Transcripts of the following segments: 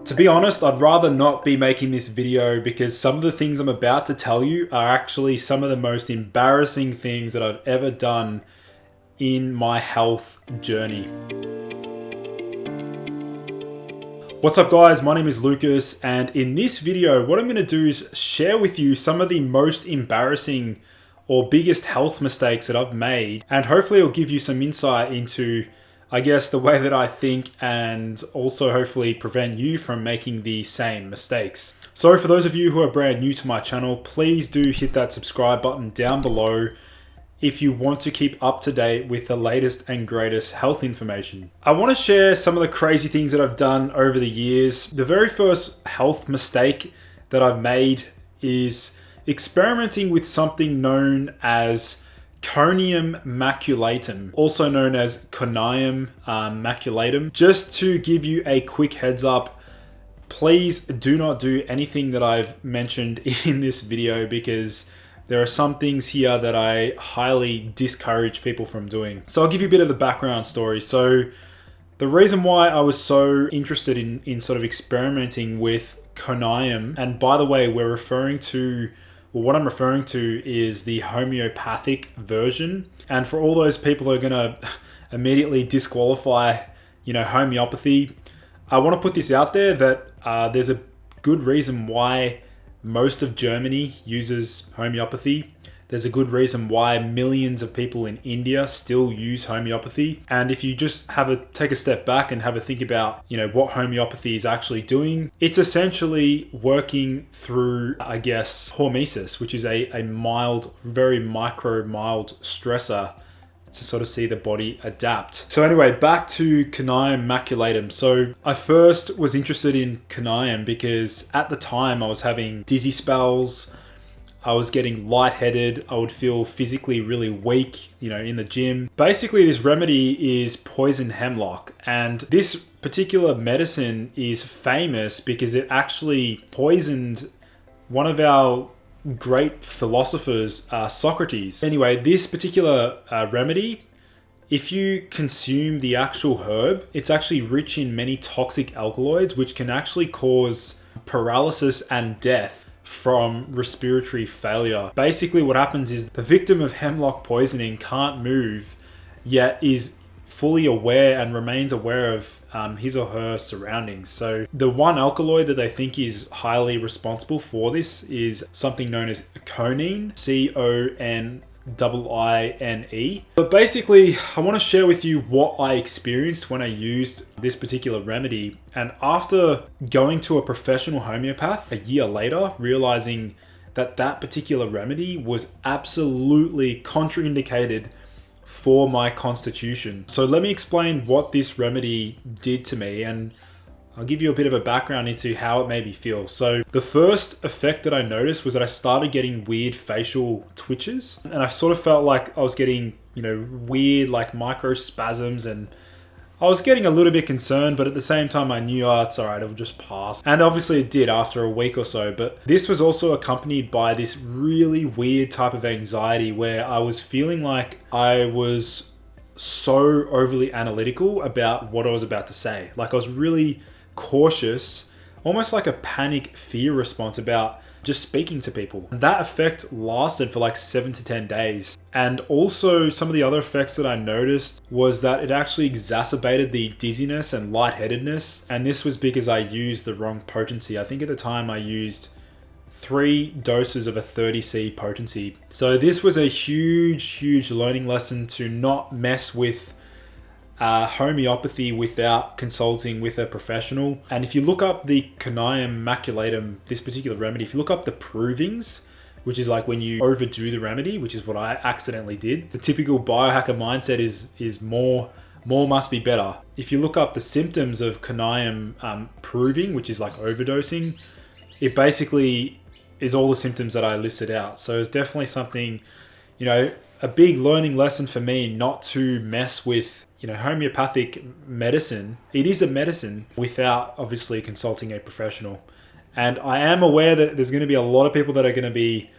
To be honest, I'd rather not be making this video because some of the things I'm about to tell you are actually some of the most embarrassing things that I've ever done in my health journey. What's up guys, my name is Lucas, and in this video what I'm going to do is share with you some of the most embarrassing or biggest health mistakes that I've made, and hopefully it'll give you some insight into, I guess, the way that I think, and also hopefully prevent you from making the same mistakes. So for those of you who are brand new to my channel, please do hit that subscribe button down below if you want to keep up to date with the latest and greatest health information. I want to share some of the crazy things that I've done over the years. The very first health mistake that I've made is experimenting with something known as Conium maculatum, also known as Conium maculatum. Just to give you a quick heads up, please do not do anything that I've mentioned in this video because there are some things here that I highly discourage people from doing. So I'll give you a bit of the background story. So the reason why I was so interested in sort of experimenting with Conium, and by the way, what I'm referring to is the homeopathic version. And for all those people who are gonna immediately disqualify, homeopathy, I wanna put this out there that there's a good reason why most of Germany uses homeopathy. There's a good reason why millions of people in India still use homeopathy. And if you just take a step back and have a think about, what homeopathy is actually doing, it's essentially working through, I guess, hormesis, which is a mild, very mild stressor to sort of see the body adapt. So anyway, back to Conium maculatum. So I first was interested in Conium because at the time I was having dizzy spells, I was getting lightheaded, I would feel physically really weak, in the gym. Basically, this remedy is poison hemlock, and this particular medicine is famous because it actually poisoned one of our great philosophers, Socrates. Anyway, this particular remedy, if you consume the actual herb, it's actually rich in many toxic alkaloids, which can actually cause paralysis and death from respiratory failure. Basically what happens is the victim of hemlock poisoning can't move, yet is fully aware and remains aware of his or her surroundings. So the one alkaloid that they think is highly responsible for this is something known as conine, C-O-N-I-I-N-E. But basically, I want to share with you what I experienced when I used this particular remedy. And after going to a professional homeopath a year later, realizing that particular remedy was absolutely contraindicated for my constitution. So let me explain what this remedy did to me, and I'll give you a bit of a background into how it made me feel. So the first effect that I noticed was that I started getting weird facial twitches, and I sort of felt like I was getting, weird like microspasms, and I was getting a little bit concerned, but at the same time I knew, it's all right, it'll just pass. And obviously it did after a week or so, but this was also accompanied by this really weird type of anxiety where I was feeling like I was so overly analytical about what I was about to say. Like I was really cautious, almost like a panic fear response about just speaking to people. And that effect lasted for like 7 to 10 days. And also some of the other effects that I noticed was that it actually exacerbated the dizziness and lightheadedness. And this was because I used the wrong potency. I think at the time I used 3 doses of a 30C potency. So this was a huge learning lesson to not mess with homeopathy without consulting with a professional. And if you look up the Conium maculatum, this particular remedy, if you look up the provings, which is like when you overdo the remedy, which is what I accidentally did, the typical biohacker mindset is more must be better. If you look up the symptoms of Conium proving, which is like overdosing, it basically is all the symptoms that I listed out. So it's definitely something, a big learning lesson for me not to mess with homeopathic medicine. It is a medicine without obviously consulting a professional. And I am aware that there's going to be a lot of people that are going to be,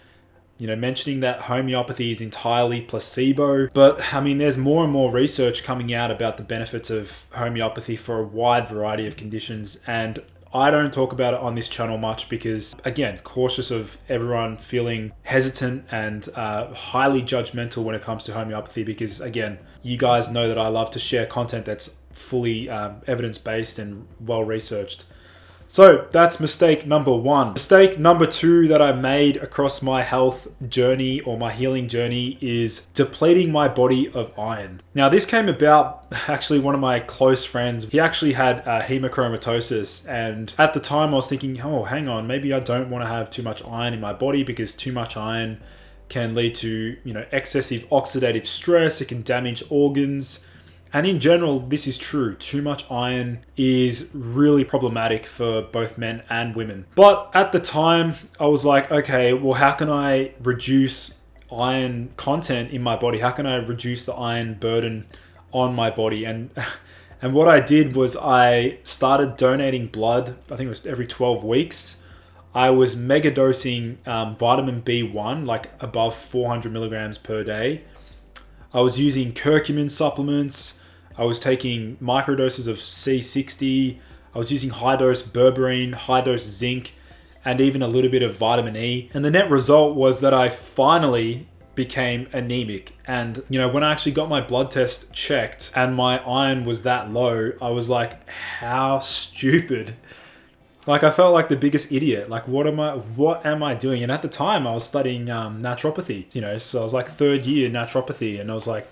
mentioning that homeopathy is entirely placebo. But I mean, there's more and more research coming out about the benefits of homeopathy for a wide variety of conditions. And I don't talk about it on this channel much because, again, cautious of everyone feeling hesitant and highly judgmental when it comes to homeopathy, because, again, you guys know that I love to share content that's fully evidence-based and well-researched. So that's mistake number one. Mistake number two that I made across my health journey or my healing journey is depleting my body of iron. Now, this came about, actually, one of my close friends, he actually had hemochromatosis. And at the time I was thinking, oh, hang on, maybe I don't want to have too much iron in my body, because too much iron can lead to, excessive oxidative stress. It can damage organs. And in general, this is true. Too much iron is really problematic for both men and women. But at the time, I was like, okay, well, how can I reduce iron content in my body? How can I reduce the iron burden on my body? And what I did was I started donating blood. I think it was every 12 weeks. I was mega dosing vitamin B1, like above 400 milligrams per day. I was using curcumin supplements. I was taking microdoses of C60. I was using high dose berberine, high dose zinc, and even a little bit of vitamin E. And the net result was that I finally became anemic. And, when I actually got my blood test checked and my iron was that low, I was like, how stupid. Like, I felt like the biggest idiot. Like, what am I doing? And at the time I was studying naturopathy, so I was like third year naturopathy, and I was like,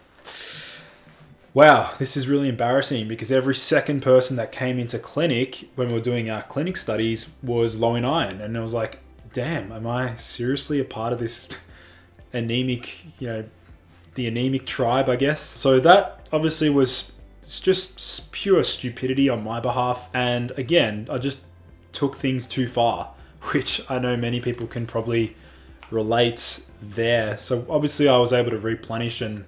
wow, this is really embarrassing, because every second person that came into clinic when we were doing our clinic studies was low in iron. And I was like, damn, am I seriously a part of this anemic, the anemic tribe, I guess? So that obviously was just pure stupidity on my behalf. And again, I just took things too far, which I know many people can probably relate there. So obviously I was able to replenish and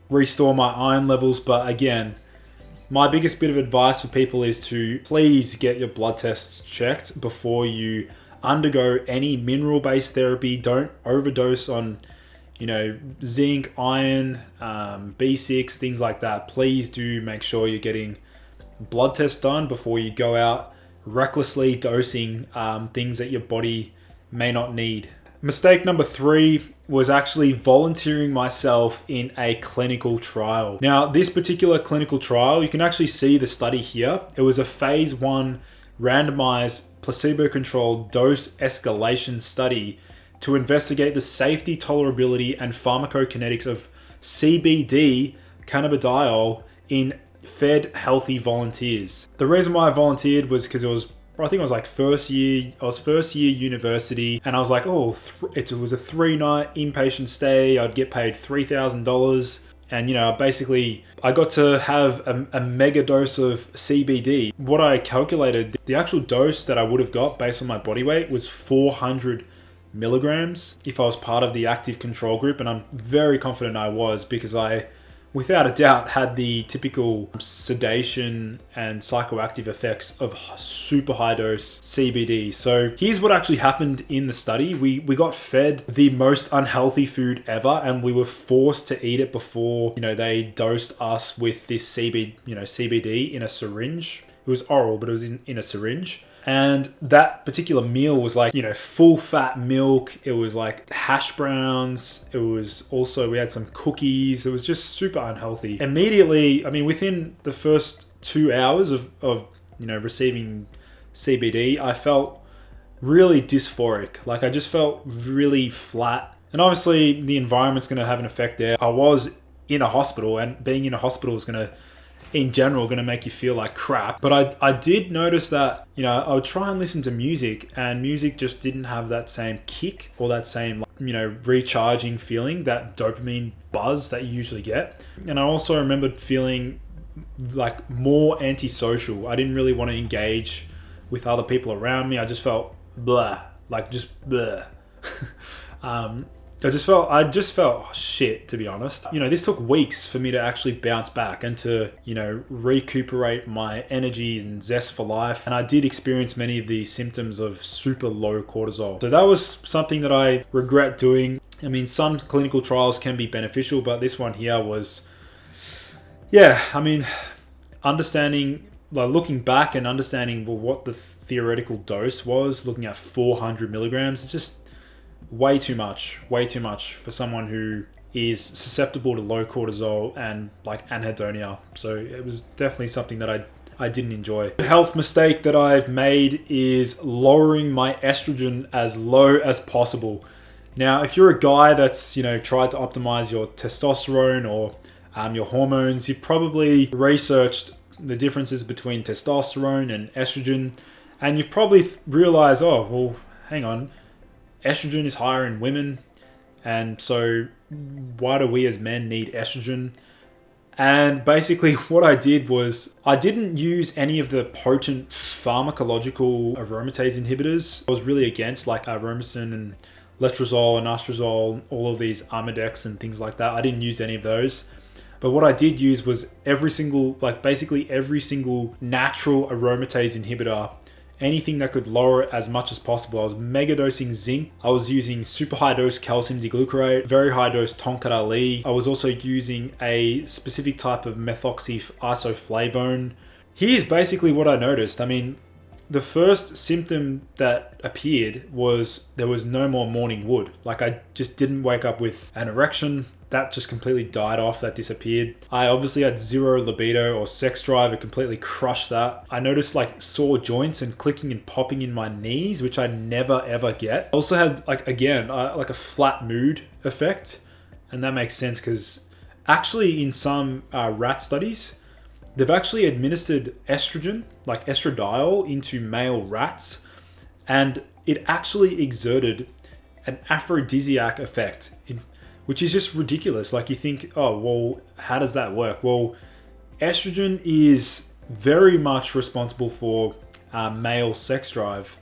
restore my iron levels. But again, my biggest bit of advice for people is to please get your blood tests checked before you undergo any mineral-based therapy. Don't overdose on, zinc, iron, B6, things like that. Please do make sure you're getting blood tests done before you go out recklessly dosing things that your body may not need. Mistake number three was actually volunteering myself in a clinical trial. Now, this particular clinical trial, you can actually see the study here. It was a phase 1 randomized placebo-controlled dose escalation study to investigate the safety, tolerability, and pharmacokinetics of CBD cannabidiol in fed healthy volunteers. The reason why I volunteered was because I think it was like first year university, and I was like, it was a 3-night inpatient stay. I'd get paid $3,000. And, basically I got to have a mega dose of CBD. What I calculated, the actual dose that I would have got based on my body weight was 400 milligrams if I was part of the active control group. And I'm very confident I was, because I, without a doubt, had the typical sedation and psychoactive effects of super high dose CBD. So here's what actually happened in the study. We got fed the most unhealthy food ever, and we were forced to eat it before, they dosed us with this CBD in a syringe. It was oral, but it was in a syringe. And that particular meal was like, full fat milk. It was like hash browns. It was also, we had some cookies. It was just super unhealthy. Immediately, within the first 2 hours of receiving CBD, I felt really dysphoric. Like, I just felt really flat. And obviously the environment's going to have an effect there. I was in a hospital, and being in a hospital is going to make you feel like crap. But I did notice that, I would try and listen to music, and music just didn't have that same kick or that same, recharging feeling, that dopamine buzz that you usually get. And I also remembered feeling like more antisocial. I didn't really want to engage with other people around me. I just felt blah, like just blah. I just felt shit, to be honest. This took weeks for me to actually bounce back and to, recuperate my energy and zest for life. And I did experience many of the symptoms of super low cortisol. So that was something that I regret doing. Some clinical trials can be beneficial, but this one here was, understanding like looking back and understanding what the theoretical dose was, looking at 400 milligrams, it's just way too much for someone who is susceptible to low cortisol and like anhedonia. So it was definitely something that I didn't enjoy. The health mistake that I've made is lowering my estrogen as low as possible. Now, if you're a guy that's, tried to optimize your testosterone or your hormones, you've probably researched the differences between testosterone and estrogen, and you've probably realized, oh, well, hang on, estrogen is higher in women, and so why do we as men need estrogen? And basically what I did was I didn't use any of the potent pharmacological aromatase inhibitors. I was really against like aromasin and letrozole and anastrozole, all of these Arimidex and things like that. I didn't use any of those. But what I did use was basically every single natural aromatase inhibitor, anything that could lower it as much as possible. I was mega dosing zinc. I was using super high dose calcium D-glucarate, very high dose tonkat Ali. I was also using a specific type of methoxy isoflavone. Here's basically what I noticed. I mean, the first symptom that appeared was there was no more morning wood. Like I just didn't wake up with an erection. That just completely died off, that disappeared. I obviously had zero libido or sex drive, it completely crushed that. I noticed like sore joints and clicking and popping in my knees, which I never ever get. I also had like a flat mood effect, and that makes sense because actually in some rat studies, they've actually administered estrogen, like estradiol, into male rats, and it actually exerted an aphrodisiac effect, which is just ridiculous. Like you think, oh, well, how does that work? Well, estrogen is very much responsible for male sex drive.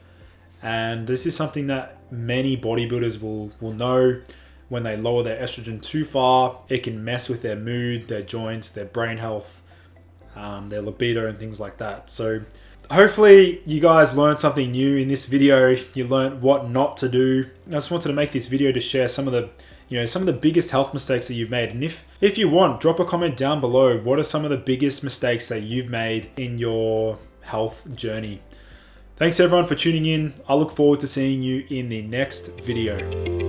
And this is something that many bodybuilders will know. When they lower their estrogen too far, it can mess with their mood, their joints, their brain health, their libido and things like that. So hopefully you guys learned something new in this video. You learned what not to do. I just wanted to make this video to share some of the biggest health mistakes that you've made. And if you want, drop a comment down below. What are some of the biggest mistakes that you've made in your health journey? Thanks everyone for tuning in. I look forward to seeing you in the next video.